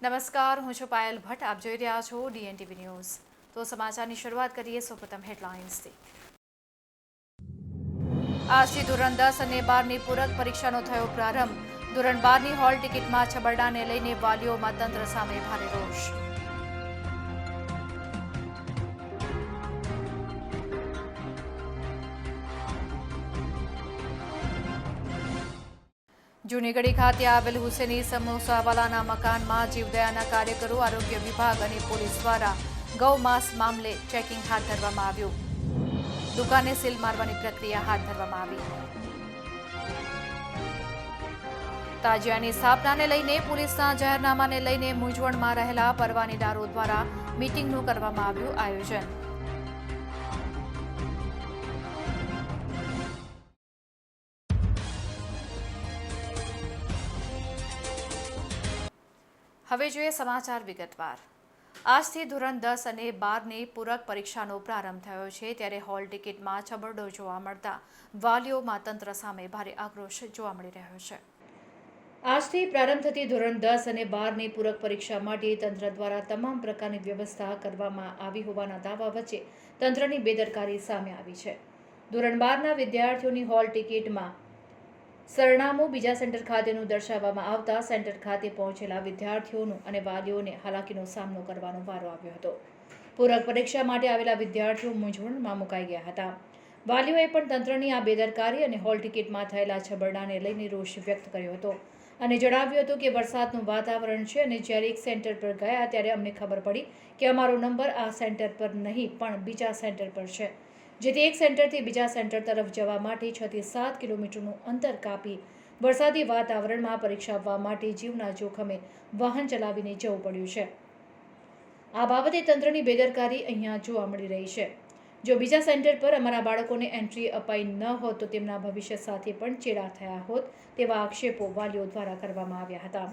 નમસ્કાર, હું છું પાયલ ભટ્ટ. આપ જોઈ રહ્યા છો DNTV ન્યૂઝ. તો સમાચારની શરૂઆત કરીએ સૌપ્રથમ હેડલાઇન્સથી. આજથી ધોરણ 10 અને 12ની પૂરક પરીક્ષાનો થયો પ્રારંભ. ધોરણ 12ની હોલ ટિકિટમાં છબરડાને લઈને વાલીઓમાં તંત્ર સામે ભારે રોષ. જૂનીગઢી ખાતે આવેલ હુસેની સમોસાવાલાના મકાનમાં જીવદયાના કાર્યકરો, આરોગ્ય વિભાગ અને પોલીસ દ્વારા ગૌમાંસ મામલે ચેકિંગ હાથ ધરવામાં આવ્યું. દુકાને સીલ મારવાની પ્રક્રિયા હાથ ધરવામાં આવી. તાજિયાની સ્થાપનાને લઈને પોલીસના જાહેરનામાને લઈને મૂંઝવણમાં રહેલા પરવાનેદારો દ્વારા મીટિંગનું કરવામાં આવ્યું આયોજન. હવે જોઈએ સમાચાર વિગતવાર. આજથી ધોરણ 10 અને 12ની પૂરક પરીક્ષાનો પ્રારંભ થયો છે, ત્યારે હોલ ટિકિટમાં છબરડો જોવા મળતા વાલીઓમાં તંત્ર સામે ભારે આક્રોશ જોવા મળી રહ્યો છે. આજથી પ્રારંભ થતી ધોરણ 10 અને 12ની પૂરક પરીક્ષા માટે તંત્ર દ્વારા તમામ પ્રકારની વ્યવસ્થા કરવામાં આવી હોવાના દાવા વચ્ચે તંત્રની બેદરકારી સામે આવી છે. ધોરણ 12ના વિદ્યાર્થીઓની હોલ ટિકિટમાં સરનામું બીજા સેન્ટર ખાતેનું દર્શાવવામાં આવતા સેન્ટર ખાતે પહોંચેલા વિદ્યાર્થીઓનું અને વાલીઓને હાલાકીનો સામનો કરવાનો વારો આવ્યો હતો. પૂરક પરીક્ષા માટે આવેલા વિદ્યાર્થીઓ મૂંઝવણમાં મુકાઈ ગયા હતા. વાલીઓએ પણ તંત્રની આ બેદરકારી અને હોલ ટિકિટમાં થયેલા છબરડાને લઈને રોષ વ્યક્ત કર્યો હતો અને જણાવ્યું હતું કે વરસાદનું વાતાવરણ છે અને જ્યારે એક સેન્ટર પર ગયા ત્યારે અમને ખબર પડી કે અમારો નંબર આ સેન્ટર પર નહીં પણ બીજા સેન્ટર પર છે, જેથી એક સેન્ટરથી બીજા સેન્ટર તરફ જવા માટે 6 થી 7 કિલોમીટરનું અંતર કાપી વરસાદી વાતાવરણમાં પરીક્ષા આપવા માટે જીવના જોખમે વાહન ચલાવીને જવું પડ્યું છે. આ બાબતે તંત્રની બેદરકારી અહીંયા જોવા મળી રહી છે. જો બીજા સેન્ટર પર અમારા બાળકોને એન્ટ્રી અપાઈ ન હોત તો તેમના ભવિષ્ય સાથે પણ ચેડા થયા હોત તેવા આક્ષેપો વાલીઓ દ્વારા કરવામાં આવ્યા હતા.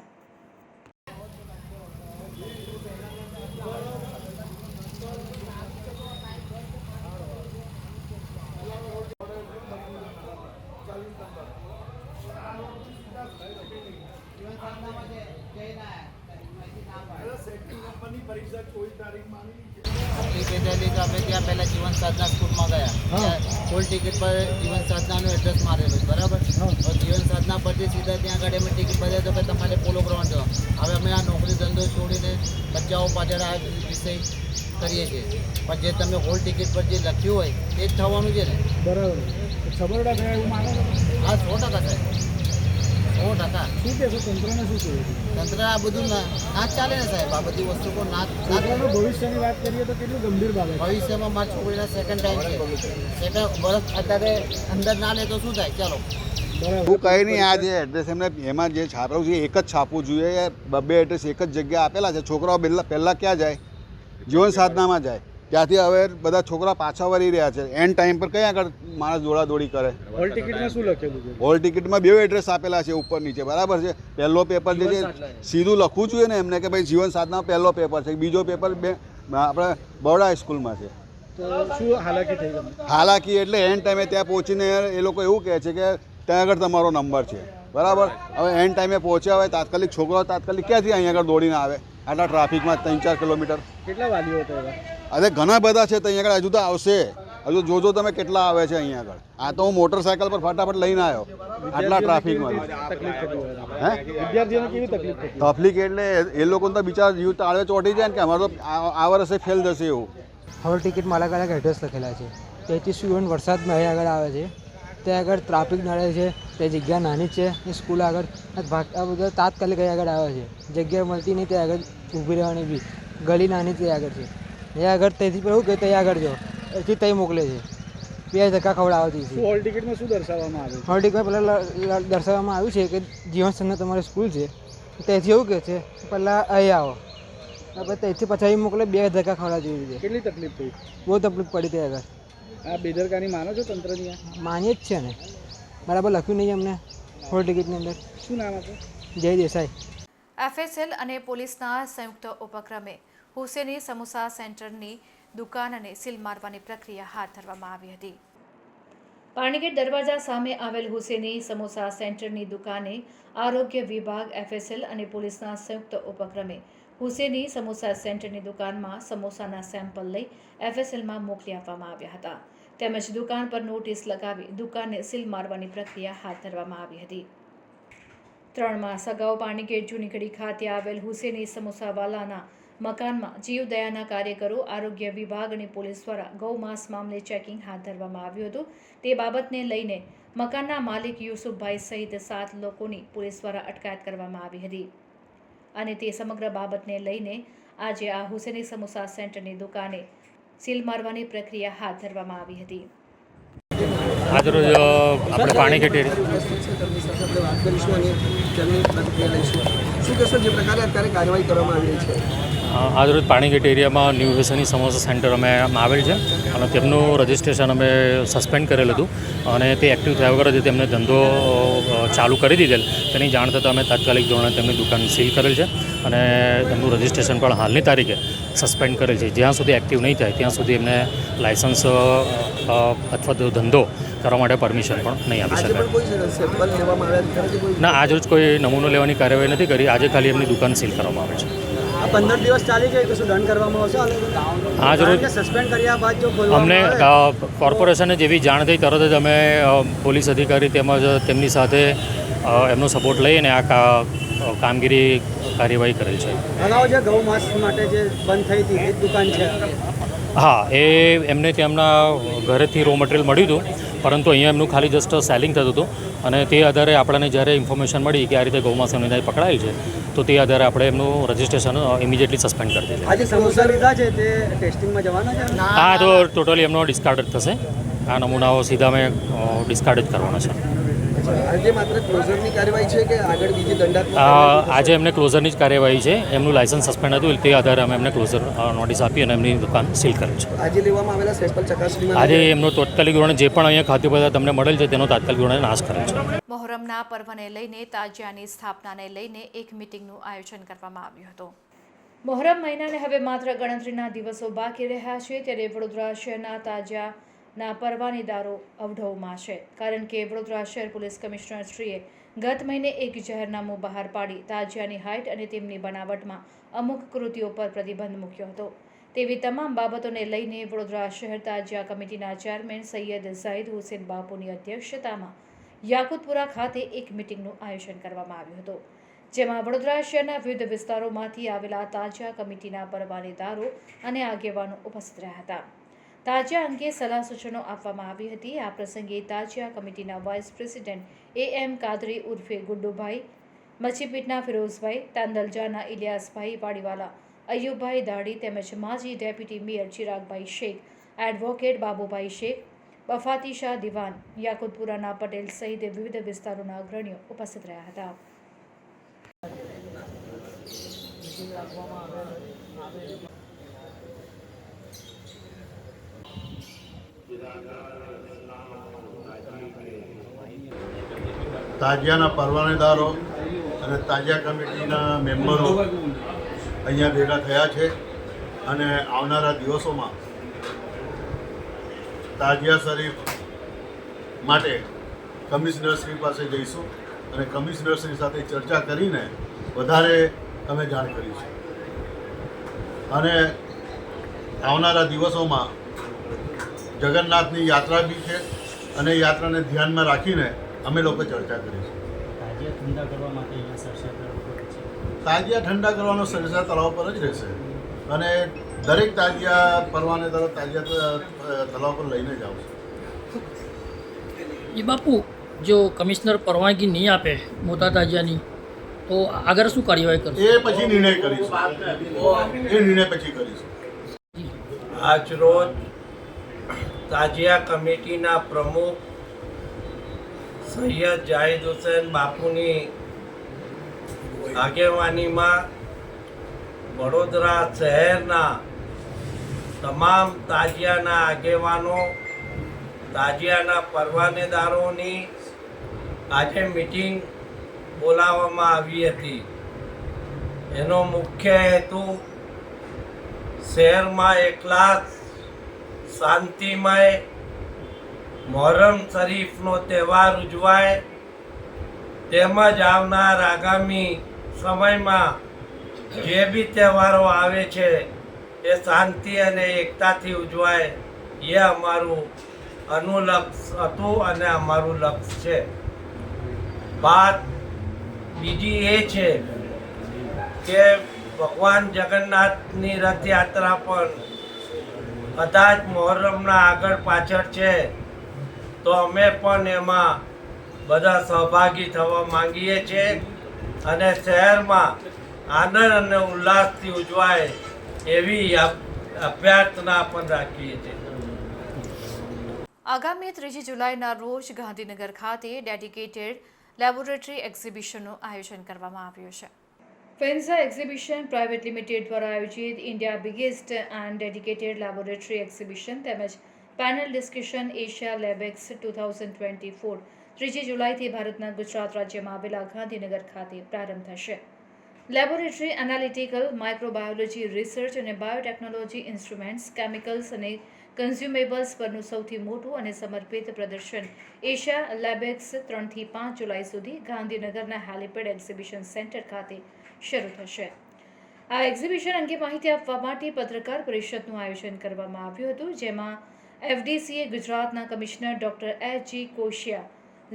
આપણે ત્યાં પહેલાં જીવન સાધના સ્કૂલમાં ગયા, હોલ ટિકિટ પર જીવન સાધનાનું એડ્રેસ મારેલું બરાબર. જીવન સાધના પરથી સીધા ત્યાં આગળ અમે ટિકિટ બજાવી તો કે તમારે પોલો ગ્રાઉન્ડ જવા. હવે અમે આ નોકરી ધંધો છોડીને બચ્ચાઓ પાછળ આ વિષય કરીએ છીએ, પણ જે તમે હોલ ટિકિટ પર જે લખ્યું હોય એ જ થવાનું છે ને. બરાબર. છબરડા થયા એવું માનો? હા, 100% સાહેબ, 100%. શું કહેશો તંત્રને? શું કહેવું તંત્ર આ બધું ના ચાલે ને સાહેબ, આ બધી વસ્તુ પર છોકરાનું ભવિષ્યની વાત કરીએ તો કેટલું ગંભીર બાબત. ભવિષ્યમાં મારા છોકરીના સેકન્ડ ટાઈમ છે, સેકન્ડ વર્ષ અત્યારે અંદર ના લે તો શું થાય? ચાલો હું કંઈ નહીં. આ જે એડ્રેસ એમને એમાં જે છાપવું છે એક જ છાપવું જોઈએ. બે એડ્રેસ એક જ જગ્યાએ આપેલા છે. છોકરાઓ પહેલાં ક્યાં જાય? જીવન સાધનામાં જાય. ત્યાંથી હવે બધા છોકરા પાછા વળી રહ્યા છે. એન્ડ ટાઈમ પર કયા આગળ માણસ દોડાદોડી કરે? હોલ ટિકિટમાં શું લખેલું છે? હોલ ટિકિટમાં 2 એડ્રેસ આપેલા છે, ઉપર નીચે, બરાબર છે. પહેલો પેપર જે છે સીધું લખવું જોઈએ ને એમને કે ભાઈ જીવન સાધનામાં પહેલો પેપર છે, બીજો પેપર આપણે બરોડા હાઈસ્કૂલમાં છે. તો શું હાલાકી થઈ ગઈ? હાલાકી એટલે એન્ડ ટાઈમે ત્યાં પહોંચીને એ લોકો એવું કહે છે કે ત્યાં આગળ તમારો નંબર છે, બરાબર. હવે એન્ડ ટાઈમે પહોંચ્યા હોય તાત્કાલિક છોકરાઓ તાત્કાલિક ક્યાંથી અહીંયા આગળ દોડીને આવે આટલા ટ્રાફિકમાં 3-4 કિલોમીટર? કેટલા વાલીઓ હતા એવા? અરે ઘણા બધા છે. તો અહીંયા આગળ હજુ તો આવશે. હજુ જોજો તમે કેટલા આવે છે અહીંયા આગળ. આ તો હું મોટરસાયકલ પર ફટાફટ લઈને આવ્યો આટલા ટ્રાફિકમાં. તકલીફ થતી હોય? હે, વિદ્યાર્થીઓને કેવી તકલીફ થતી? તકલીફ એટલે એ લોકોને તો બિચારા જીવ તાળે ચોંટી જાય ને કે અમારે તો આ વર્ષે ફેલ જશે એવું. હોલ ટિકિટમાં અલગ અલગ એડ્રેસ લખેલા છે. તેથી સ્ટુડન્ટ વરસાદમાં અહીં આગળ આવે છે, ત્યાં આગળ ટ્રાફિક નડે છે, તે જગ્યા નાની છે, એ સ્કૂલ આગળ આ બધા તાત્કાલિક અહીં આગળ આવે છે. જગ્યા મળતી નહીં ત્યાં આગળ ઊભી રહેવાની બી ગલી નાની ત્યાં આગળ છે. ત્યાં આગળ તેથી પણ એવું કે ત્યાં આગળ જો એથી ત્યાં મોકલે છે. 2 ધક્કા ખવડાવતી છે. હોલ ટિકિટમાં શું દર્શાવવામાં આવે છે? હોલ ટિકિટમાં પહેલાં દર્શાવવામાં આવ્યું છે કે જીવન સાધના તમારી સ્કૂલ છે, ત્યાંથી એવું કહે છે પહેલાં અહીં આવો, આપણે ત્યાંથી પછી મોકલે 2 ધક્કા ખવડાવતી રીતે. કેટલી તકલીફ થઈ? બહુ તકલીફ પડી ત્યાં આગળ. આ બેદરકારી માનો છો તંત્રની? માનીએ જ છે ને, બરાબર લખ્યું નહીં અમને હોલ ટિકિટની અંદર. શું નામ હતું? જય દેસાઈ. FSL અને પોલીસના સંયુક્ત ઉપક્રમે હુસેની સમોસા સેન્ટરની દુકાનને સીલ મારવાની પ્રક્રિયા હાથ ધરવામાં આવી હતી. પાણીગેટ દરવાજા સામે આવેલ હુસેની સમોસા સેન્ટરની દુકાને આરોગ્ય વિભાગ, FSL અને પોલીસના સંયુક્ત ઉપક્રમે હુસેની સમોસા સેન્ટરની દુકાનમાં સમોસાના સેમ્પલ લઈ FSLમાં મોકલી આપવામાં આવ્યા હતા તેમજ દુકાન પર નોટિસ લગાવી દુકાનને સીલ મારવાની પ્રક્રિયા હાથ ધરવામાં આવી હતી 3 માસ અગાઉ પાણીગેટ જૂનીગઢી ખાતે આવેલ હુસેની સમોસાવાલાના મકાનમાં જીવદયાના કાર્યકરો આરોગ્ય વિભાગ અને પોલીસ દ્વારા ગૌમાંસ મામલે ચેકિંગ હાથ ધરવામાં આવ્યું હતું તે બાબતને લઈને મકાનના માલિક યુસુફભાઈ સહિત 7 લોકોની પોલીસ દ્વારા અટકાયત કરવામાં આવી હતી અને તે સમગ્ર બાબતને લઈને આજે આ હુસેની સમોસા સેન્ટરની દુકાને સીલ મારવાની પ્રક્રિયા હાથ ધરવામાં આવી હતી આજરોજ આપણે પાણીગેટ આપણે વાત કરીશું અને તેમની પ્રતિક્રિયા લઈશું. શું કહેશો જે પ્રકારે અત્યારે કાર્યવાહી કરવામાં આવી રહી છે? આજરોજ પાણીગેટ એરિયામાં ન્યૂ હુસેની સમોસા સેન્ટર અમે આવેલ છે અને તેમનું રજિસ્ટ્રેશન અમે સસ્પેન્ડ કરેલું હતું અને તે એક્ટિવ થયા વગર જ તેમને ધંધો ચાલુ કરી દીધેલ તેની જાણ થતાં અમે તાત્કાલિક ધોરણે તેમની દુકાન સીલ કરેલ છે અને તેમનું રજિસ્ટ્રેશન પણ હાલની તારીખે સસ્પેન્ડ કરેલ છે. જ્યાં સુધી એક્ટિવ નહીં થાય ત્યાં સુધી એમને લાયસન્સ અથવા તો ધંધો કરવા માટે પરમિશન પણ નહીં આપી આજે શકાય. પણ કોઈ સેમ્પલ લેવામાં આવ્યા ખરા કે કોઈ? ના, આજરોજ કોઈ નમૂનો લેવાની કાર્યવાહી નથી કરી. આજે ખાલી એમની દુકાન સીલ કરવામાં આવે છે. આ 15 દિવસ ચાલી જાય તો શું દંડ કરવામાં આવશે? આજરોજ સસ્પેન્ડ કર્યા બાદ જો અમને કોર્પોરેશને જેવી જાણ થઈ તરત જ અમે પોલીસ અધિકારી તેમજ તેમની સાથે એમનો સપોર્ટ લઈને આ કામગીરી કાર્યવાહી કરેલ છે. અગાઉ જે ગૌ માંસ માટે જે બંધ થઈ હતી એ જ દુકાન છે. હા, એ એમને તેમના ઘરેથી રો મટીરિયલ મળ્યું હતું પરંતુ અહીંયા એમનું ખાલી જસ્ટ સેલિંગ થતું હતું અને તે આધારે આપણને જ્યારે ઇન્ફોર્મેશન મળી કે આ રીતે ગૌમાંસ એમની પકડાયેલ છે તો તે આધારે આપણે એમનું રજિસ્ટ્રેશન ઇમિડિયેટલી સસ્પેન્ડ કરી દીધું. આજે સમોસા લીધા છે તે ટેસ્ટિંગમાં જવાના છે? આ તો ટોટલી એમનો ડિસ્કાર્ડ જ થશે. આ નમૂનાઓ સીધા અમે ડિસ્કાર્ડ જ કરવાના છે. આજે માત્ર ક્લોઝરની કાર્યવાહી છે કે આગળ બીજી દંડાત્મક? આજે એમને ક્લોઝરની જ કાર્યવાહી છે. એમનું લાયસન્સ સસ્પેન્ડ હતું તે આધારે અમે એમને ક્લોઝર નોટિસ આપી અને એમની દુકાન સીલ કરેલ છે. આજે લેવામાં આવેલા સેમ્પલ ચકાસણીમાં આજે એમનો તાત્કાલિક ધોરણે જે પણ અહીંયા ખાદ્ય પદાર્થ તમને મળેલ છે તેનો તાત્કાલિક ધોરણે નાશ કરેલ છે. મોહરમના પર્વને લઈને તાજિયાની સ્થાપનાને લઈને એક મીટિંગનું આયોજન કરવામાં આવ્યું હતું. મોહરમ મહિનાને હવે માત્ર ગણતરીના દિવસો બાકી રહ્યા છે ત્યારે વડોદરા શહેરના તાજિયાના પરવાનેદારો અવઢવમાં છે કારણ કે વડોદરા શહેર પોલીસ કમિશનર શ્રીએ ગત મહિને એક જાહેરનામું બહાર પાડી તાજિયાની હાઇટ અને તેમની બનાવટમાં અમુક કૃતિઓ પર પ્રતિબંધ મૂક્યો હતો. તેવી તમામ બાબતોને લઈને વડોદરા શહેર તાજિયા કમિટીના ચેરમેન સૈયદ ઝાહિદ હુસેન બાપુની અધ્યક્ષતામાં યાકુતપુરા ખાતે એક મીટિંગનું આયોજન કરવામાં આવ્યું હતું જેમાં વડોદરા શહેરના વિવિધ વિસ્તારોમાંથી આવેલા તાજિયા કમિટીના પરવાનેદારો અને આગેવાનો ઉપસ્થિત રહ્યા હતા. તાજિયા અંગે સલાહ સૂચનો આપવામાં આવી હતી. આ પ્રસંગે તાજિયા કમિટીના વાઇસ પ્રેસિડેન્ટ AM કાદરી ઉર્ફે ગુડ્ડુભાઈ, મચ્છીપીટના ફિરોઝભાઈ, તાંદલજાના ઇલિયાસભાઈ વાડીવાલા, અયુબભાઈ દાડી તેમજ માજી ડેપ્યુટી મેયર ચિરાગભાઈ શેખ, એડવોકેટ બાબુભાઈ શેખ, બફાતી શાહ દિવાન, યાકુતપુરાના પટેલ સહિત વિવિધ વિસ્તારોના અગ્રણીઓ ઉપસ્થિત રહ્યા હતા. તાજિયાના પરવાનેદારો અને તાજિયા કમિટીના મેમ્બરો અહીંયા ભેગા થયા છે અને આવનારા દિવસોમાં તાજિયા શરીફ માટે કમિશનરશ્રી પાસે જઈશું અને કમિશનરશ્રી સાથે ચર્ચા કરીને વધારે અમે જાણ કરીશું અને આવનારા દિવસોમાં જગન્નાથની યાત્રા બી છે અને યાત્રાને ધ્યાનમાં રાખીને અમે લોકો ચર્ચા કરીશું. તાજિયા ઠંડા કરવાનો સરસા તળાવ પર જ રહેશે અને દરેક તાજિયા પરવાનેદારો તાજિયા તળાવ પર લઈને જ આવશે. એ બાપુ જો કમિશનર પરવાનગી નહીં આપે મોટા તાજિયાની તો આગળ શું કાર્યવાહી કરશે? એ પછી નિર્ણય કરીશું. એ નિર્ણય પછી કરીશું. આજ રોજ તાજિયા કમિટીના પ્રમુખ સૈયદ ઝાહિદ હુસેન બાપુની આગેવાનીમાં વડોદરા શહેરના તમામ તાજિયાના આગેવાનો, તાજિયાના પરવાનેદારોની આજે મિટિંગ બોલાવવામાં આવી હતી. એનો મુખ્ય હેતુ શહેરમાં એકલા શાંતિમય મોહરમ શરીફનો તહેવાર ઉજવાય તેમજ આવનાર આગામી સમયમાં જે બી તહેવારો આવે છે એ શાંતિ અને એકતાથી ઉજવાય એ અમારું અનુલક્ષ હતું અને અમારું લક્ષ્ય છે. વાત બીજી એ છે કે ભગવાન જગન્નાથની રથયાત્રા પણ કદાચ મોહરમના આગળ પાછળ છે, તો અમે પણ એમાં બધા સહભાગી થવા માંગીએ છીએ અને શહેરમાં આનંદ અને ઉલ્લાસથી ઉજવાય એવી અભ્યર્થના પણ રાખીએ છીએ. આગામી 3 જુલાઈના રોજ ગાંધીનગર ખાતે ડેડિકેટેડ લેબોરેટરી એક્ઝિબિશનનું આયોજન કરવામાં આવ્યું છે. ફેન્ઝા એક્ઝિબિશન પ્રાઇવેટ લિમિટેડ દ્વારા આયોજિત India biggest and dedicated laboratory exhibition તેમજ પેનલ ડિસ્કશન એશિયા લેબેક્સ 2024 3 જુલાઈથી ભારતના ગુજરાત રાજ્યમાં આવેલા ગાંધીનગર ખાતે પ્રારંભ થશે. લેબોરેટરી એનાલિટિકલ, માઇક્રોબાયોલોજી રિસર્ચ અને બાયોટેકનોલોજી ઇન્સ્ટ્રુમેન્ટ્સ, કેમિકલ્સ અને કન્ઝ્યુમેબલ્સ પરનું સૌથી મોટું અને સમર્પિત પ્રદર્શન એશિયા લેબેક્સ 3 થી 5 જુલાઈ સુધી ગાંધીનગરના હેલિપેડ એક્ઝિબિશન સેન્ટર ખાતે શરૂ થશે. આ એક્ઝિબિશન અંગે માહિતી આપવા માટે પત્રકાર પરિષદનું આયોજન કરવામાં આવ્યું હતું, જેમાં FDCA ગુજરાતના commissioner doctor H.G. Koshiya,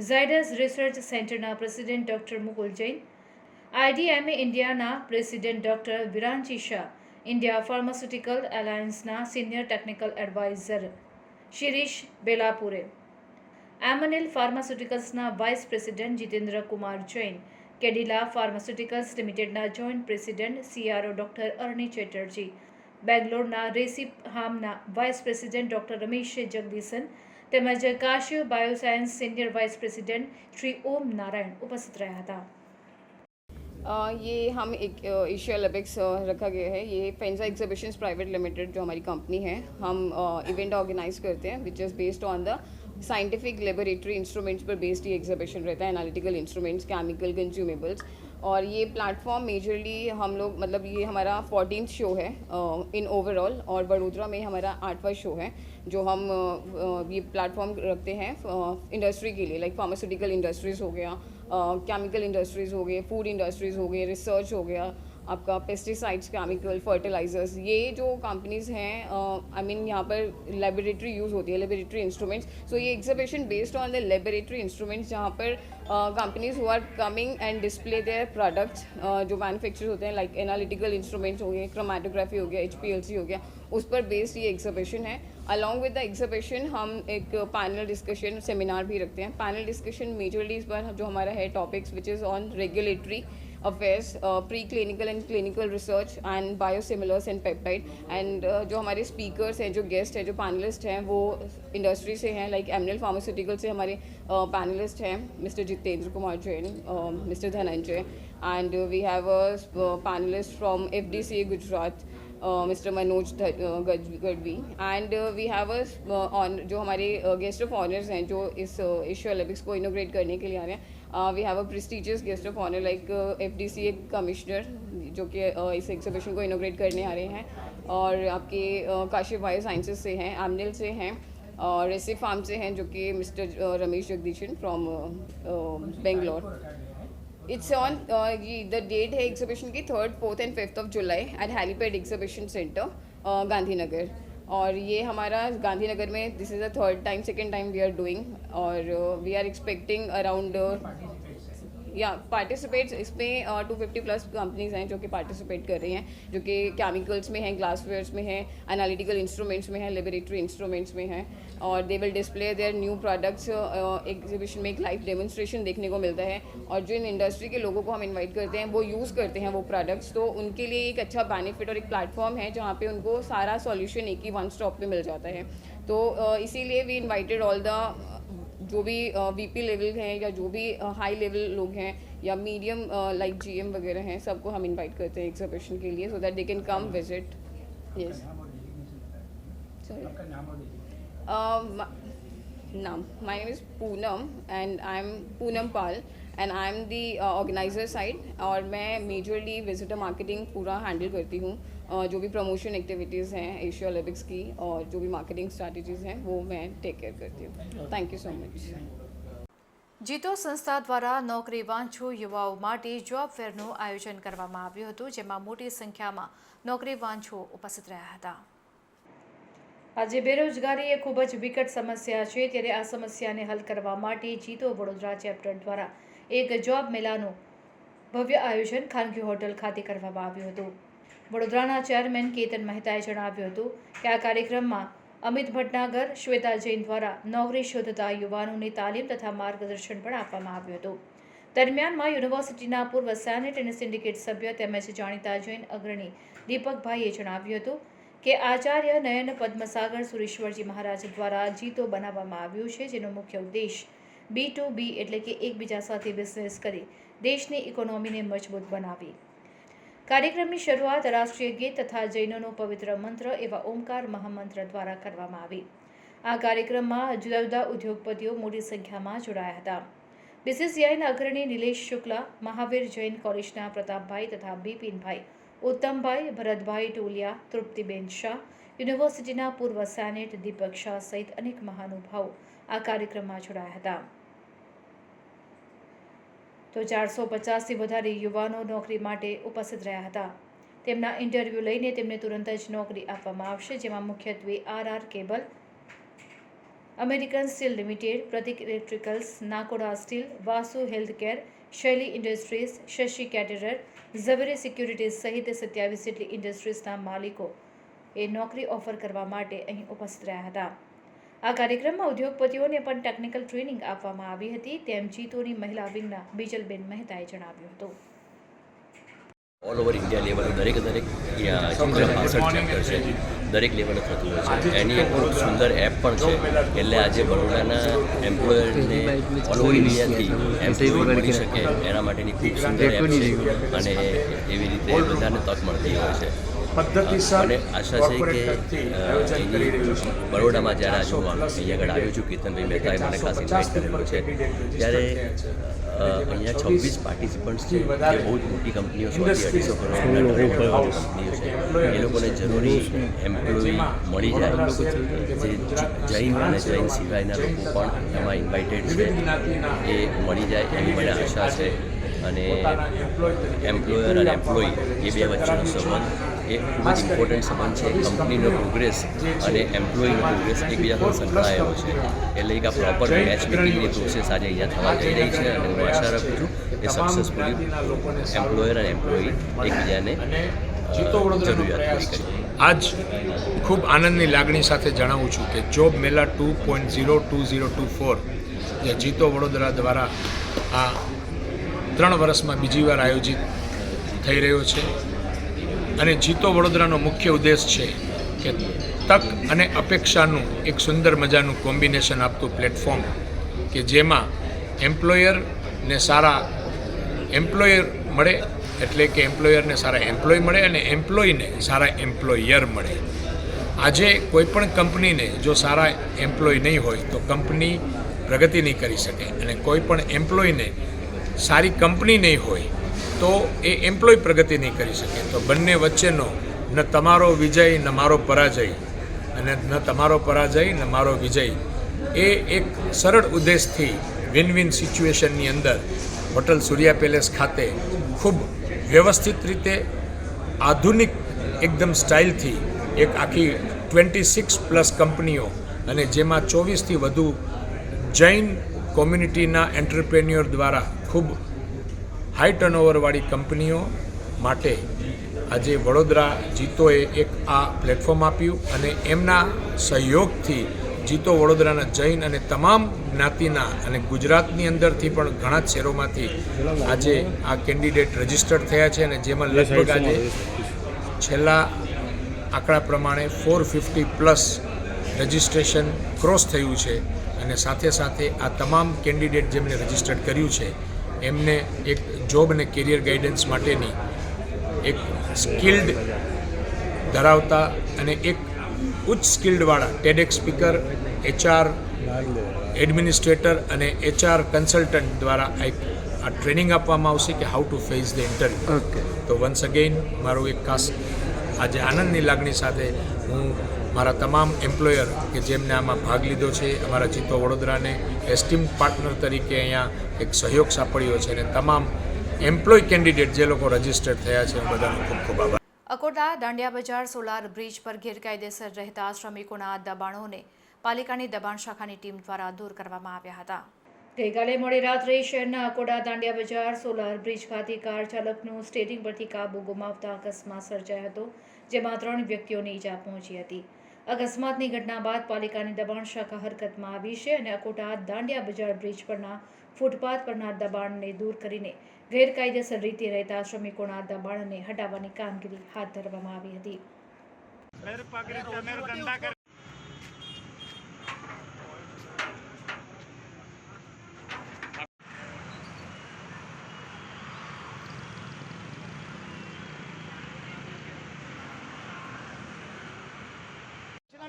Zydus research સેન્ટરના president doctor Mukul Jain, IDMA ઇન્ડિયાના president doctor Viranchi Shah, India pharmaceutical એલાયન્સના senior technical adviser Shirish Belapure, MNL ફાર્માસ્યુટિકલ્સના vice president Jitendra Kumar Jain, Cadila pharmaceuticals લિમિટેડના joint president CRO doctor Arni Chatterjee, બેંગ્લોરના રેસીપહામના vice president doctor Ramesh Jagdishan તેમજ Kashyap bioscience senior vice president Shri Om Narayan उपस्थित रहा था. ये हम एक एशिया लेबेक्स रखा गया है. ये फेंजा एग्जीबिशंस प्राइवेट लिमिटेड जो हमारी कंपनी है, हम इवेंट ऑर्गेनाइज करते हैं which is based on the scientific laboratory instruments पर बेस्ड ये एग्जीबिशन रहता है. Analytical instruments, chemical, consumables. और ये प्लेटफॉर्म मेजरली हम लोग मतलब ये हमारा 14th शो है इन ओवरऑल, और बड़ोदरा में हमारा 8वां शो है जो हम ये प्लेटफॉर्म रखते हैं इंडस्ट्री के लिए, लाइक फार्मास्यूटिकल इंडस्ट्रीज़ हो गया, केमिकल इंडस्ट्रीज़ हो गए, फूड इंडस्ट्रीज़ हो गए, रिसर्च हो गया, आपका पेस्टिसाइड्स, केमिकल, फर्टिलाइजर्स, ये जो कंपनीज़ हैं आई मीन यहाँ पर लेबोरेटरी यूज़ होती है, लेबोरेटरी इंस्ट्रूमेंट्स. सो ये exhibition based on the laboratory instruments जहाँ पर companies who are coming and display their products जो मैन्युफैक्चर होते हैं, लाइक एनालिटिकल इंस्ट्रूमेंट्स हो गए, क्रोमेटोग्राफी हो गया, HPLC हो गया, उस पर बेस्ड ये एग्जीबिशन है. अलॉन्ग विद द एग्जीबिशन हम एक पैनल डिस्कशन सेमिनार भी रखते हैं. पैनल डिस्कशन मेजरली इस बार जो हमारा है topics which is on regulatory affairs, pre clinical and clinical research and biosimilars and peptide. And जो हमारे स्पीकर्स हैं, जो गेस्ट हैं, जो पैनलिस्ट हैं, वो इंडस्ट्री से हैं, लाइक एमएनएल फार्मास्यूटिकल से हमारे पैनलिस्ट हैं mister Jitendra Kumar Jain, mister Dhananjay, and we have a panelist from FDCA Gujarat, mister Manoj Gadhvi, and we have a जो हमारे गेस्ट ऑफ ऑनर्स हैं जो इस एशिया लेबेक्स को इनोग्रेट करने के लिए आ रहे हैं. We have a prestigious guest of honour like FDCA commissioner जो कि इस एग्जीबिशन को इनोग्रेट करने आ रहे हैं, और आपके काश्यप बायो साइंसेज से हैं, एमएनएल से हैं, और रेसी फार्म से हैं जो कि mister Ramesh Jagdishan from Bangalore. It's on the date है एग्जीबिशन की 3rd, 4th and 5th of July at helipad exhibition centre Gandhinagar. और ये हमारा गांधीनगर में this is the 3rd time, 2nd time we are doing, और वी आर एक्सपेक्टिंग अराउंड या participates इसमें 250+ companies हैं जो कि पार्टिसिपेट कर रही हैं, जो कि केमिकल्स में हैं, ग्लासवेयर्स में हैं, एनालिटिकल इंस्ट्रूमेंट्स में हैं, लेबोरेटरी इंस्ट्रूमेंट्स में हैं, और they will display their new products. Exhibition में एक लाइव डेमोन्स्ट्रेशन देखने को मिलता है, और जो इन इंडस्ट्री के लोगों को हम इन्वाइट करते हैं वो यूज़ करते हैं वो प्रोडक्ट्स, तो उनके लिए एक अच्छा बेनिफिट और एक प्लेटफॉर्म है जहाँ पे उनको सारा सॉल्यूशन एक ही वन स्टॉप पे मिल जाता है. तो इसीलिए वी इन्वाइटेड ऑल द जो भी VP लेवल हैं या जो भी हाई लेवल लोग हैं या मीडियम लाइक GM वगैरह हैं, सबको हम इनवाइट करते हैं एग्जीबिशन के लिए, so that they can come visit. Yes, नाम my name is Poonam and I am Poonam Pal and I am the organiser side, और मैं मेजरली विजिटर मार्केटिंग पूरा हैंडल करती हूँ. जो भी प्रमोशन एक्टिविटीज़ हैं एशिया लेबेक्स की और जो भी मार्केटिंग स्ट्रैटेजीज़ हैं वो मैं टेक केयर करती हूँ. Thank you so much. JITO સંસ્થા દ્વારા નોકરી વાંચ્છુ યુવાઓ માટે જોબ ફેરનું આયોજન કરવામાં આવ્યું હતું, જેમાં મોટી સંખ્યામાં નોકરી વાંચ્છુઓ ઉપસ્થિત રહ્યા હતા. આજે બેરોજગારી એ ખૂબ જ વિકટ સમસ્યા છે, ત્યારે આ સમસ્યાને હલ કરવા માટે જીતો વડોદરા ચેપ્ટર દ્વારા એક જોબ મેળાનું ભવ્ય આયોજન ખાનગી હોટલ ખાતે કરવામાં આવ્યું હતું. વડોદરાના ચેરમેન કેતન મહેતાએ જણાવ્યું હતું કે આ કાર્યક્રમમાં અમિત ભટનાગર, શ્વેતા જૈન દ્વારા નોકરી શોધતા યુવાનોને તાલીમ તથા માર્ગદર્શન પણ આપવામાં આવ્યું હતું. દરમિયાનમાં યુનિવર્સિટીના પૂર્વ સેનેટ અને સિન્ડિકેટ સભ્ય તેમજ જાણીતા જૈન અગ્રણી દીપકભાઈએ જણાવ્યું હતું કે આચાર્ય નયન પદ્મસાગર સુરેશ્વરજી મહારાજ દ્વારા જીતો બનાવવામાં આવ્યું છે, જેનો મુખ્ય ઉદ્દેશ B2B એટલે કે એકબીજા સાથે બિઝનેસ કરી દેશની ઇકોનોમીને મજબૂત બનાવવી. કાર્યક્રમની શરૂઆત રાષ્ટ્રીય ગીત તથા જૈનોનો પવિત્ર મંત્ર એવા ઓમકાર મહામંત્ર દ્વારા કરવામાં આવી. આ કાર્યક્રમમાં જુદા જુદા ઉદ્યોગપતિઓ મોટી સંખ્યામાં જોડાયા હતા. BCCIના અગ્રણી નિલેશ શુક્લા, મહાવીર જૈન કોલેજના પ્રતાપભાઈ તથા બિપિનભાઈ, ઉત્તમભાઈ, ભરતભાઈ ટોલિયા, તૃપ્તિબેન શાહ, યુનિવર્સિટીના પૂર્વ સેનેટ દીપક શાહ સહિત અનેક મહાનુભાવો આ કાર્યક્રમમાં જોડાયા હતા. તો 450થી વધારે યુવાનો નોકરી માટે ઉપસ્થિત રહ્યા હતા. તેમના ઇન્ટરવ્યૂ લઈને તેમને તુરંત જ નોકરી આપવામાં આવશે, જેમાં મુખ્યત્વે RR cable, American steel limited, Pratik electricals, Nakoda steel, Vasu healthcare, Shaily industries, Shashi caterer, Zaveri securities સહિત 27 જેટલી ઇન્ડસ્ટ્રીઝના માલિકો એ નોકરી ઓફર કરવા માટે અહીં ઉપસ્થિત રહ્યા હતા. આ કાર્યક્રમમાં ઉદ્યોગપતિઓને પણ ટેકનિકલ ટ્રેનિંગ આપવામાં આવી હતી, તેમ જીતોની મહિલા વિંગના બીજલબેન મહેતાએ જણાવ્યું હતું. ઓલ ઓવર ઇન્ડિયા લેવલે દરેક ચેપ્ટર છે, દરેક લેવલે થતું હોય છે. એની એક ખૂબ સુંદર એપ પણ છે, એટલે આજે વડોદરાના એમ્પ્લોયરને ઓલ ઓવર ઇન્ડિયાથી એમ્પ્લોય મળી શકે એના માટેની ખૂબ સુંદર એપ છે અને એવી રીતે બધાને તક મળતી હોય છે. અને આશા છે કે બરોડામાં જ્યારે આજે હું અહીંયા આગળ આવ્યો છું, કેતનભાઈ મહેતાએ મને ખાસ ઇન્વાઇટ કરેલો છે, ત્યારે અહીંયા 26 પાર્ટિસિપન્ટ્સ છે, જે બહુ જ મોટી કંપનીઓ છે, 250 કરોડના કંપનીઓ છે. એ લોકોને જરૂરી એમ્પ્લોય મળી જાય. જે જૈન અને જૈન સિવાયના લોકો પણ એમાં ઇન્વાઇટેડ છે, એ મળી જાય એવી મને આશા છે. અને એમ્પ્લોયર અને એમ્પ્લોય એ બે વચ્ચેનો સંબંધ એ ખૂબ જ ઇમ્પોર્ટન્ટ સંબંધ છે. કંપનીનો પ્રોગ્રેસ અને એમ્પ્લોયનો પ્રોગ્રેસ એકબીજા સાથે સંકળાયેલો છે. એટલે એક આ પ્રોપર મેચ મેકિંગની પ્રોસેસ આજે અહીંયા થવા જઈ રહી છે અને હું આશા રાખું છું કે સક્સેસફુલી એમ્પ્લોયર અને એમ્પ્લોયી એકબીજાને જરૂરિયાત પૂરી કરી. આજ ખૂબ આનંદની લાગણી સાથે જણાવું છું કે જોબ મેળા 2.0 2024 જે જીતો વડોદરા દ્વારા આ 3 વર્ષમાં બીજી વાર આયોજિત થઈ રહ્યો છે. અને જીતો વડોદરાનો મુખ્ય ઉદ્દેશ છે કે તક અને અપેક્ષાનું એક સુંદર મજાનું કોમ્બિનેશન આપતું પ્લેટફોર્મ કે જેમાં એમ્પ્લોયરને સારા એમ્પ્લોયર મળે, એટલે કે એમ્પ્લોયરને સારા એમ્પ્લોય મળે અને એમ્પ્લોયને સારા એમ્પ્લોયર મળે. આજે કોઈપણ કંપનીને જો સારા એમ્પ્લોય નહીં હોય તો કંપની પ્રગતિ નહીં કરી શકે, અને કોઈ પણ એમ્પ્લોયને સારી કંપની નહીં હોય તો એ એમ્પ્લોય પ્રગતિ નહીં કરી શકે. તો બંને વચ્ચેનો ન તમારો વિજય ન મારો પરાજય, અને ન તમારો પરાજય ન મારો વિજય, એ એક સરળ ઉદ્દેશથી વિન વિન સિચ્યુએશનની અંદર હોટલ સૂર્યા પેલેસ ખાતે ખૂબ વ્યવસ્થિત રીતે આધુનિક એકદમ સ્ટાઇલથી એક આખી 26+ કંપનીઓ અને જેમાં 24થી વધુ જૈન કોમ્યુનિટીના એન્ટરપ્રેન્યોર દ્વારા ખૂબ હાઈ ટર્નઓવરવાળી કંપનીઓ માટે આજે વડોદરા જીતોએ એક આ પ્લેટફોર્મ આપ્યું, અને એમના સહયોગથી જીતો વડોદરાના જૈન અને તમામ જ્ઞાતિના અને ગુજરાતની અંદરથી પણ ઘણા જ શહેરોમાંથી આજે આ કેન્ડિડેટ રજિસ્ટર્ડ થયા છે, અને જેમાં લગભગ આજે છેલ્લા આંકડા પ્રમાણે 450+ રજિસ્ટ્રેશન ક્રોસ થયું છે. અને સાથે સાથે આ તમામ કેન્ડિડેટ જેમને રજિસ્ટર્ડ કર્યું છે એમને એક જોબ અને કેરિયર ગાઈડન્સ માટેની એક સ્કિલ્ડ ધરાવતા અને એક ઉચ્ચ સ્કિલ્ડવાળા TEDx સ્પીકર, HR એડમિનિસ્ટ્રેટર અને HR કન્સલ્ટન્ટ દ્વારા એક આ ટ્રેનિંગ આપવામાં આવશે કે how to face the interview. તો વન્સ અગેઇન મારું એક ખાસ આજે આનંદની લાગણી સાથે હું મારા તમામ એમ્પ્લોયર કે જેમને આમાં ભાગ લીધો છે, અમારા જીતો વડોદરાને એસ્ટીમ પાર્ટનર તરીકે અહીંયા એક સહયોગ સાંપડ્યો છે, અને તમામ એમ્પ્લોય કેન્ડિડેટ જે લોકો રજિસ્ટર્ડ થયા છે, બધાનો ખૂબ ખૂબ આભાર. અકોટા દાંડિયા બજાર સોલાર બ્રિજ પર ગેરકાયદેસર રહેતા શ્રમિકોના દબાણોને પાલિકાની દબાણ શાખાની ટીમ દ્વારા દૂર કરવામાં આવ્યા હતા. ગઈકાલે મોડી રાત્રે શહેરના અકોટા દાંડિયા બજાર સોલાર બ્રિજ ખાતે કાર ચાલકનું સ્ટીયરિંગ પરથી કાબુ ગુમાવતા અકસ્માત સર્જાયો હતો, જેમાં 3 વ્યક્તિઓને ઈજા પહોંચી હતી. અકસ્માતની ઘટના બાદ પાલિકાની દબાણ શાખા હરકતમાં આવી છે અને અકોટા દાંડિયા બજાર બ્રિજ પરના ફૂટપાથ પરના દબાણને દૂર કરીને ગેરકાયદેસર રીતે રહેતા શ્રમિકોના દબાણને હટાવવાની કામગીરી હાથ ધરવામાં આવી હતી.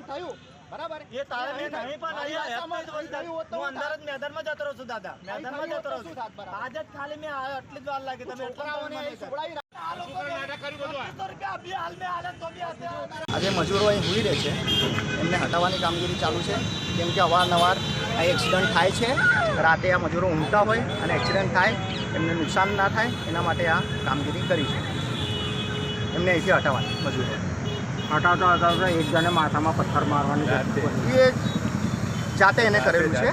થયું બરાબર એ તારે મેં નહીં પણ અહીંયા હું અંદર જ મેદાનમાં જતો રહું છું દાદા, મેદાનમાં જતો રહું છું. આજ જ ખાલી મેં આવ્યો એટલી જ વાર લાગી. તમે આજે મજૂરો અહીં હુઈ રહે છે, એમને હટાવવાની કામગીરી ચાલુ છે, કેમ કે અવારનવાર આ એક્સિડન્ટ થાય છે. રાતે આ મજૂરો ઊંઘતા હોય અને એક્સિડન્ટ થાય, એમને નુકસાન ના થાય એના માટે આ કામગીરી કરી છે. એમને અહીંથી હટાવવાની મજૂરો હટાવતા એક જણે માથામાં પથ્થર મારવાની એ જાતે એને કરેલું છે,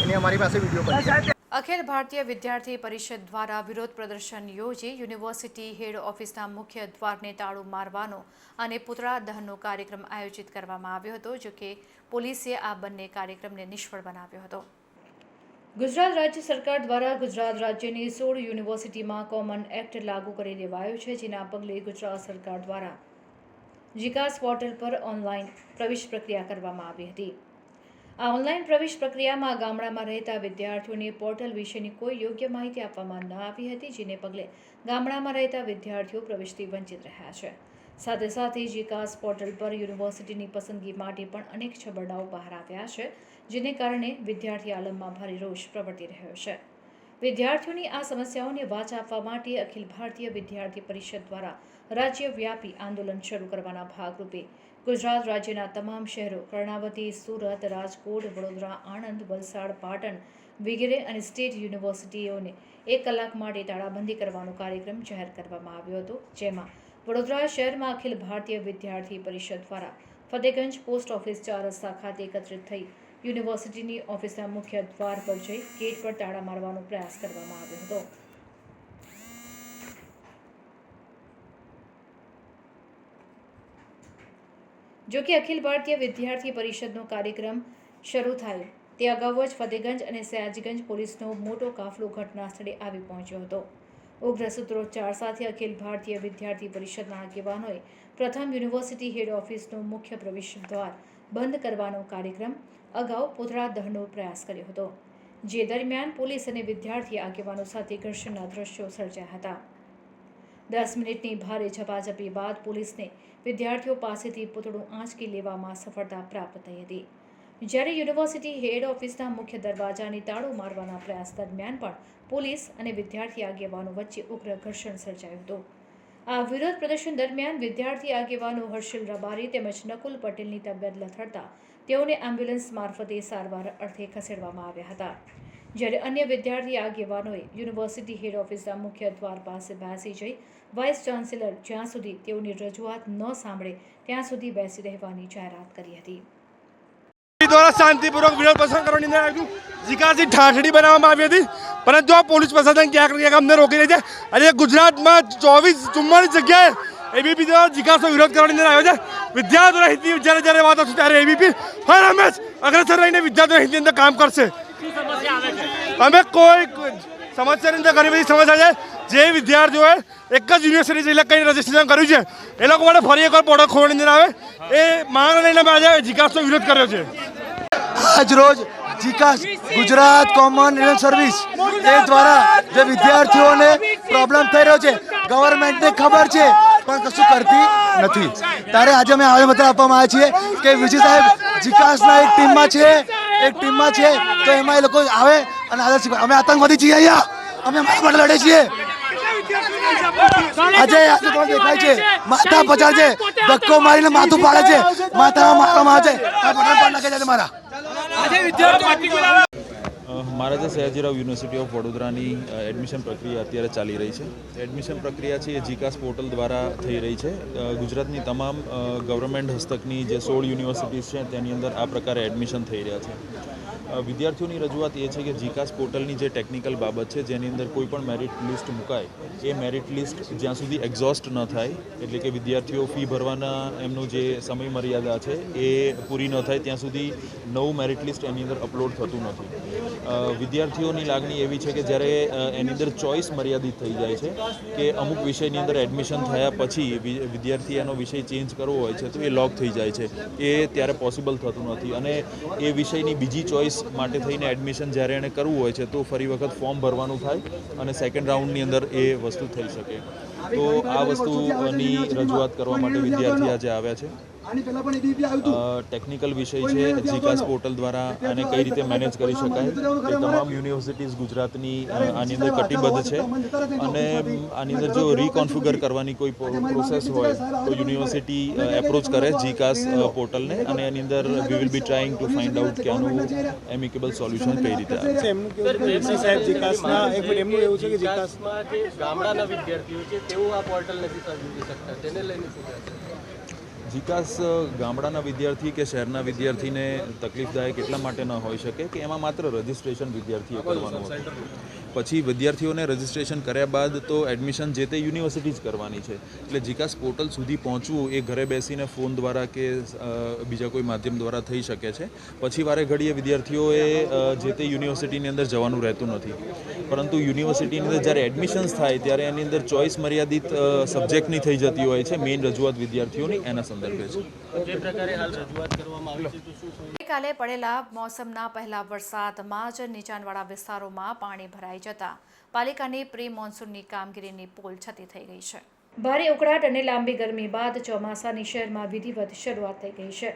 એની અમારી પાસે વિડીયો પણ છે. અખિલ ભારતીય વિદ્યાર્થી પરિષદ દ્વારા વિરોધ પ્રદર્શન યોજી યુનિવર્સિટી હેડ ઓફિસના મુખ્ય દ્વારને તાળું મારવાનો અને પુતળા દહનનો કાર્યક્રમ આયોજિત કરવામાં આવ્યો હતો, જો કે પોલીસે આ બંને કાર્યક્રમને નિષ્ફળ બનાવ્યો હતો. ગુજરાત રાજ્ય સરકાર દ્વારા ગુજરાત રાજ્યની 16 યુનિવર્સિટીમાં કોમન એક્ટ લાગુ કરી દેવાયો છે, જેના પગલે ગુજરાત સરકાર દ્વારા જીકાસ પોર્ટલ પર ઓનલાઈન પ્રવેશ પ્રક્રિયા કરવામાં આવી હતી. આ ઓનલાઈન પ્રવેશ પ્રક્રિયામાં ગામડામાં રહેતા વિદ્યાર્થીઓને પોર્ટલ વિશેની કોઈ યોગ્ય માહિતી આપવામાં ન આવી હતી, જેને પગલે ગામડામાં રહેતા વિદ્યાર્થીઓ પ્રવેશથી વંચિત રહ્યા છે. સાથે સાથે જીકાસ પોર્ટલ પર યુનિવર્સિટીની પસંદગી માટે પણ અનેક છબરડાઓ બહાર આવ્યા છે, જેને કારણે વિદ્યાર્થી આલમમાં ભારે રોષ પ્રવર્તી રહ્યો છે. વિદ્યાર્થીઓની આ સમસ્યાઓને વાચા આપવા માટે અખિલ ભારતીય વિદ્યાર્થી પરિષદ દ્વારા રાજ્યવ્યાપી આંદોલન શરૂ કરવાના ભાગરૂપે ગુજરાત રાજ્યના તમામ શહેરો કર્ણાવતી, સુરત, રાજકોટ, વડોદરા, આણંદ, વલસાડ, પાટણ વગેરે અને સ્ટેટ યુનિવર્સિટીઓને 1 કલાક માટે તાળાબંધી કરવાનો કાર્યક્રમ જાહેર કરવામાં આવ્યો હતો, જેમાં વડોદરા શહેરમાં અખિલ ભારતીય વિદ્યાર્થી પરિષદ દ્વારા ફતેગંજ પોસ્ટ ઓફિસ 4 રસ્તા ખાતે એકત્રિત થઈ યુનિવર્સિટીની ઓફિસના મુખ્ય દ્વાર પર જઈ ગેટ પર તાળા મારવાનો પ્રયાસ કરવામાં આવ્યો હતો. જો કે અખિલ ભારતીય વિદ્યાર્થી પરિષદનો કાર્યક્રમ શરૂ થાય તે અગાઉ જ ફતેગંજ અને સયાજીગંજ પોલીસનો મોટો કાફલો ઘટના સ્થળે આવી પહોંચ્યો હતો. ઉગ્ર સૂત્રોચ્ચાર સાથે અખિલ ભારતીય વિદ્યાર્થી પરિષદના આગેવાનોએ પ્રથમ યુનિવર્સિટી હેડ ઓફિસનો મુખ્ય પ્રવેશ દ્વાર બંધ કરવાનો કાર્યક્રમ અગાઉ પુતળા દહનનો પ્રયાસ કર્યો હતો, જે દરમિયાન પોલીસ અને વિદ્યાર્થી આગેવાનો સાથે ઘર્ષણના દ્રશ્યો સર્જાયા હતા. 10 મિનિટની ભારે ઝપાઝપી બાદ પોલીસને વિદ્યાર્થીઓ પાસેથી પૂતળું આંચકી લેવામાં સફળતા પ્રાપ્ત થઈ હતી. જ્યારે યુનિવર્સિટી હેડ ઓફિસના મુખ્ય દરવાજાને તાળું મારવાના પ્રયાસ દરમિયાન પણ પોલીસ અને વિદ્યાર્થી આગેવાનો વચ્ચે ઉગ્ર ઘર્ષણ સર્જાયું હતું. આ વિરોધ પ્રદર્શન દરમિયાન વિદ્યાર્થી આગેવાનો હર્ષિલ રબારી તેમજ નકુલ પટેલની તબિયત લથડતા તેઓને એમ્બ્યુલન્સ મારફતે સારવાર અર્થે ખસેડવામાં આવ્યા હતા. જ્યારે અન્ય વિદ્યાર્થી આગેવાનોએ યુનિવર્સિટી હેડ ઓફિસના મુખ્ય દ્વાર પાસે બેસી જઈ વાઇસ ચાન્સેલર જ્યાં સુધી તેઓની રજૂઆત ન સાંભળે ત્યાં સુધી બેસી રહેવાની જાહેરાત કરી હતી. દ્વારા શાંતિપૂર્વક વિરોધ પ્રદર્શન કરવાની નિર્ણય આવ્યું. જીકાસની ઠાઠડી બનાવવામાં આવી હતી, પરંતુ આ પોલીસ પ્રશાસન ક્યાંક ને ક્યાંક અમને રોકી રહી છે. અને ગુજરાતમાં 44 જગ્યાએ એબીપી દ્વારા જીકાસનો વિરોધ કરવાની નિર્ણય આવ્યો છે. વિદ્યાર્થીઓના હિતની જ્યારે વાત હશે ત્યારે એબીપી હર હંમેશ અગ્રેસર રહીને વિદ્યાર્થીઓના હિતની અંદર કામ કરશે. અમે કોઈ સમસ્યાની અંદર ઘણી બધી સમસ્યા છે. જે વિદ્યાર્થીઓએ એક જ યુનિવર્સિટી જઈને કંઈ રજીસ્ટ્રેશન કર્યું છે એ લોકો માટે ફરી એકવાર પોર્ટલ ખોલવાની અંદર આવે એ માંગ લઈને અમે આજે જીકાસનો વિરોધ કર્યો છે. આજ રોજ જીકાસ ગુજરાત કોમન સર્વિસ એ દ્વારા જે વિદ્યાર્થીઓને પ્રોબ્લેમ થઈ રહ્યો છે, ગવર્મેન્ટને ખબર છે પણ કશું કરતી નથી, ત્યારે આજે અમે આવેદનપત્ર આપવામાં આવ્યા છીએ કે વિજય સાહેબ જીકાસના એક ટીમમાં છે તો એમાં એ લોકો આવે અને અમે આતંકવાદી છીએ, અહીંયા અમે માટે લડે છીએ. આજે તમને દેખાય છે માથા પચાડ છે, ધક્કો મારીને માથું પાડે છે, માથામાં મારવામાં આવે છે, આ બટન પર લખે છે મારા. મારા જે સયાજીરાવ યુનિવર્સિટી ઓફ વડોદરાની એડમિશન પ્રક્રિયા અત્યારે ચાલી રહી છે. એડમિશન પ્રક્રિયા છે એ જીકાસ પોર્ટલ દ્વારા થઈ રહી છે. ગુજરાતની તમામ ગવર્મેન્ટ હસ્તકની જે 16 યુનિવર્સિટીઝ છે તેની અંદર આ પ્રકારે એડમિશન થઈ રહ્યા છે. વિદ્યાર્થીઓની રજૂઆત એ છે કે જીકાસ પોર્ટલની જે ટેકનિકલ બાબત છે જેની અંદર કોઈ પણ મેરિટ લિસ્ટ મુકાય એ મેરિટ લિસ્ટ જ્યાં સુધી એક્ઝોસ્ટ ન થાય, એટલે કે વિદ્યાર્થીઓ ફી ભરવાના એમનું જે સમય મર્યાદા છે એ પૂરી ન થાય ત્યાં સુધી નવું મેરિટ લિસ્ટ એની અંદર અપલોડ થતું નથી. વિદ્યાર્થીઓની લાગણી એવી છે કે જ્યારે એની અંદર ચોઇસ મર્યાદિત થઈ જાય છે કે અમુક વિષયની અંદર એડમિશન થયા પછી વિદ્યાર્થી એનો વિષય ચેન્જ કરવો હોય છે તો એ લોક થઈ જાય છે, એ ત્યારે પોસિબલ થતું નથી અને એ વિષયની બીજી ચોઇસ માટે થઈને એડમિશન જ્યારે એણે કરવું હોય છે તો ફરી વખત ફોર્મ ભરવાનું થાય અને સેકન્ડ રાઉન્ડની અંદર એ વસ્તુ થઈ શકે. તો આ વસ્તુની રજૂઆત કરવા માટે વિદ્યાર્થી આજે આવ્યા છે. ટેકનિકલ વિષય છે, જીકાસ પોર્ટલ દ્વારા આને કઈ રીતે મેનેજ કરી શકાય એ તમામ યુનિવર્સિટીઝ ગુજરાતની આની અંદર કટિબદ્ધ છે અને આની અંદર જો રીકોન્ફિગર કરવાની કોઈ પ્રોસેસ હોય તો યુનિવર્સિટી એપ્રોચ કરે જીકાસ પોર્ટલને અને એની અંદર we will be trying to find out કે આનું એમિકેબલ સોલ્યુશન કઈ રીતે આવે. ગામડાના વિદ્યાર્થીઓ છે તેઓ આ પોર્ટલ નથી સમજી શકતા, તેને લઈને શું કહેશો? જીકાસ ગામડાના વિદ્યાર્થી કે શહેરના વિદ્યાર્થીને તકલીફદાયક એટલા માટે ન હોઈ શકે કે એમાં માત્ર રજિસ્ટ્રેશન વિદ્યાર્થીએ કરવાનું હતું. પછી વિદ્યાર્થીઓને રજિસ્ટ્રેશન કર્યા બાદ તો એડમિશન જે તે યુનિવર્સિટી જ કરવાની છે. એટલે જીકાસ પોર્ટલ સુધી પહોંચવું એ ઘરે બેસીને ફોન દ્વારા કે બીજા કોઈ માધ્યમ દ્વારા થઈ શકે છે. પછી વારે ઘડીએ વિદ્યાર્થીઓએ જે તે યુનિવર્સિટીની અંદર જવાનું રહેતું નથી, પરંતુ યુનિવર્સિટીની અંદર જ્યારે એડમિશન્સ થાય ત્યારે એની અંદર ચોઇસ મર્યાદિત સબ્જેક્ટની થઈ જતી હોય છે. મેઇન રજૂઆત વિદ્યાર્થીઓની એના સંદર્ભે છે. જે પ્રકારે હાલ રજૂઆત કરવામાં આવી છે તો શું ગઈકાલે પડેલા મોસમના પહેલા વરસાદમાં જ નીચાણવાળા વિસ્તારોમાં પાણી ભરાઈ જતા પાલિકાની પ્રી મોન્સૂનની કામગીરીની પોલ છતી થઈ ગઈ છે. ભારે ઉકળાટ અને લાંબી ગરમી બાદ ચોમાસાની શહેરમાં વિધિવત શરૂઆત થઈ ગઈ છે.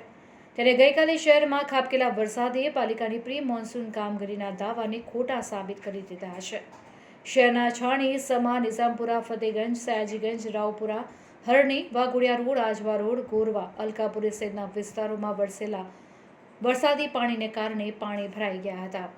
ત્યારે ગઈકાલે શહેરમાં ખાબકેલા વરસાદે પાલિકાની પ્રી મોન્સૂન કામગીરીના દાવાને ખોટા સાબિત કરી દીધા છે. શહેરના છાણી, સમા, નિઝામપુરા, ફતેગંજ, સયાજીગંજ, રાવપુરા, હરણી, વાઘોડિયા રોડ, આજવા રોડ, ગોરવા, અલકાપુરી સહિતના વિસ્તારોમાં વરસેલા વરસાદી પાણીને કારણે પાણી ભરાઈ ગયા હતા.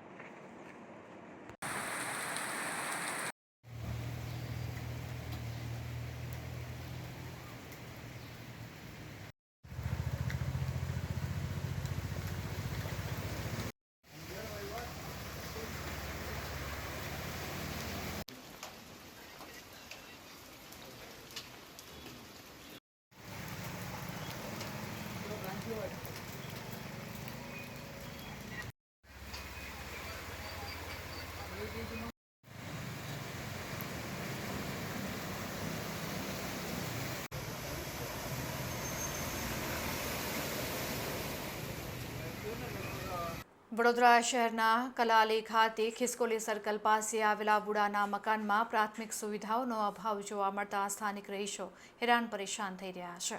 વડોદરા શહેરના કલાલી ખાતે ખિસકોલી સર્કલ પાસે આવેલા વુડાના મકાનમાં પ્રાથમિક સુવિધાઓનો અભાવ જોવા મળતા સ્થાનિક રહીશો હેરાન પરેશાન થઈ રહ્યા છે.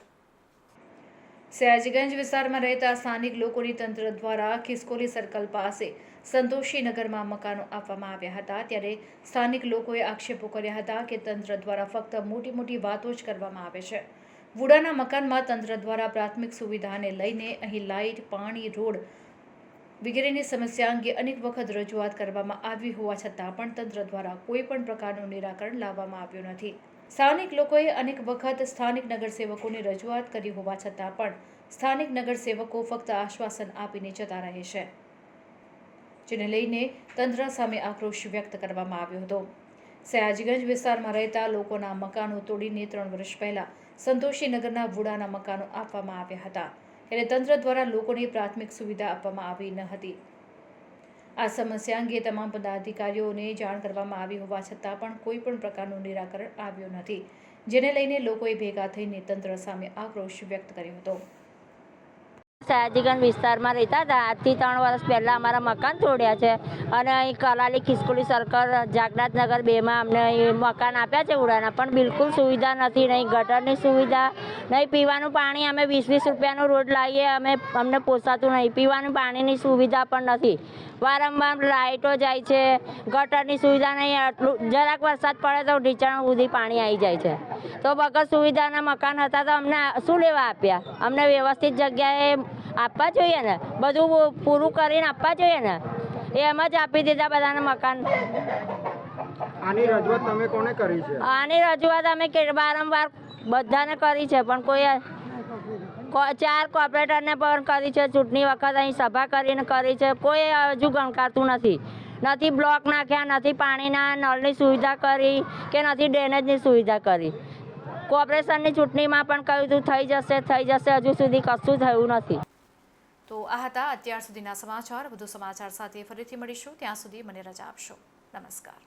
સયાજીગંજ વિસ્તારમાં રહેતા સ્થાનિક લોકોની તંત્ર દ્વારા ખિસકોલી સર્કલ પાસે સંતોષીનગરમાં મકાનો આપવામાં આવ્યા હતા. ત્યારે સ્થાનિક લોકોએ આક્ષેપો કર્યા હતા કે તંત્ર દ્વારા ફક્ત મોટી મોટી વાતો જ કરવામાં આવે છે. વુડાના મકાનમાં તંત્ર દ્વારા પ્રાથમિક સુવિધાને લઈને અહીં લાઇટ, પાણી, રોડ વગેરેની સમસ્યા અંગે અનેક વખત રજૂઆત કરવામાં આવી હોવા છતાં પણ તંત્ર દ્વારા કોઈ પણ પ્રકારનું નિરાકરણ લાવવામાં આવ્યું નથી. સ્થાનિક લોકોએ અનેક વખત સ્થાનિક નગરસેવકોને રજૂઆત કરી હોવા છતાં પણ સ્થાનિક નગરસેવકો ફક્ત આશ્વાસન આપીને જતા રહે છે, જેને લઈને તંત્ર સામે આક્રોશ વ્યક્ત કરવામાં આવ્યો હતો. સયાજીગંજ વિસ્તારમાં રહેતા લોકોના મકાનો તોડીને 3 વર્ષ પહેલા સંતોષીનગરના વુડાના મકાનો આપવામાં આવ્યા હતા. ત્યારે તંત્ર દ્વારા લોકોને પ્રાથમિક સુવિધા આપવામાં આવી ન હતી. આ સમસ્યા અંગે તમામ પદાધિકારીઓને જાણ કરવામાં આવી હોવા છતાં પણ કોઈ પણ પ્રકારનું નિરાકરણ આવ્યું નથી, જેને લઈને લોકોએ ભેગા થઈને તંત્ર સામે આક્રોશ વ્યક્ત કર્યો હતો. સયાજીગંજ વિસ્તારમાં રહેતા હતા. આજથી 3 વર્ષ પહેલાં અમારા મકાન તોડ્યા છે અને અહીં કલાલી ખિસકોલી સર્કલ જાગનાથનગર 2માં અમને અહીં મકાન આપ્યા છે ઉડાના, પણ બિલકુલ સુવિધા નથી, નહીં ગટરની સુવિધા, નહીં પીવાનું પાણી. અમે 20-20 રૂપિયાનું રોજ લાવીએ, અમને પોસાતું નહીં. પીવાનું પાણીની સુવિધા પણ નથી. વારંવાર લાઇટો જાય છે, ગટરની સુવિધા નહીં. આટલું જરાક વરસાદ પડે તો ઢીચણ સુધી પાણી આવી જાય છે. તો વગર સુવિધાના મકાન હતા તો અમને શું લેવા આપ્યા? અમને વ્યવસ્થિત જગ્યાએ આપવા જોઈએ ને, બધું પૂરું કરીને આપવા જોઈએ ને. એમ જ આપી દીધા બધાને મકાન. આની રજૂઆત તમે કોને કરી છે? આની રજૂઆત અમે વારંવાર બધાને કરી છે, પણ કોઈ 4 કોર્પોરેટરને પણ કરી છે. ચૂંટણી વખત અહીં સભા કરીને કરી છે, કોઈ હજુ ગણકારતું નથી. નથી બ્લોક નાખ્યા, નથી પાણીના નળની સુવિધા કરી કે નથી ડ્રેનેજની સુવિધા કરી. કોર્પોરેશનની ચૂંટણીમાં પણ કહ્યું હતું થઈ જશે, હજુ સુધી કશું થયું નથી. તો આ હતા અત્યાર સુધીના સમાચાર. વધુ સમાચાર સાથે ફરીથી મળીશું. ત્યાં સુધી મને રજા આપશો. નમસ્કાર.